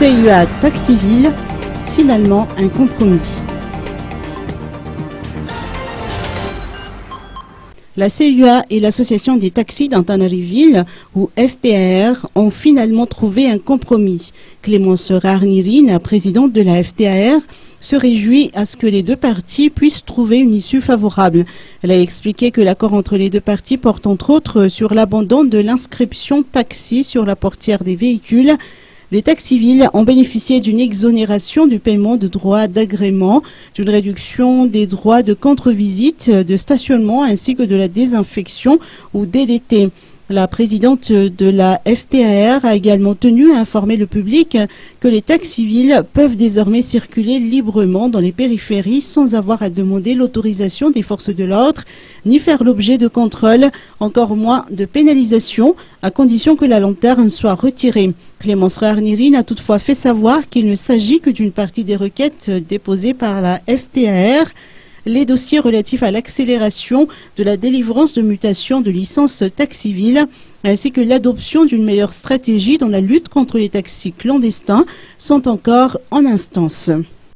CUA Taxiville, finalement un compromis. La CUA et l'Association des taxis d'Antananarivo, ou FTAR, ont finalement trouvé un compromis. Clémence Rarnirine, présidente de la FTAR, se réjouit à ce que les deux parties puissent trouver une issue favorable. Elle a expliqué que l'accord entre les deux parties porte entre autres sur l'abandon de l'inscription taxi sur la portière des véhicules. Les taxis-villes ont bénéficié d'une exonération du paiement de droits d'agrément, d'une réduction des droits de contre-visite, de stationnement ainsi que de la désinfection ou DDT. La présidente de la FTAR a également tenu à informer le public que les taxis-villes peuvent désormais circuler librement dans les périphéries sans avoir à demander l'autorisation des forces de l'ordre, ni faire l'objet de contrôles, encore moins de pénalisation, à condition que la lanterne soit retirée. Clémence Rarnirine a toutefois fait savoir qu'il ne s'agit que d'une partie des requêtes déposées par la FTAR. Les dossiers relatifs à l'accélération de la délivrance de mutation de licence taxiville ainsi que l'adoption d'une meilleure stratégie dans la lutte contre les taxis clandestins sont encore en instance.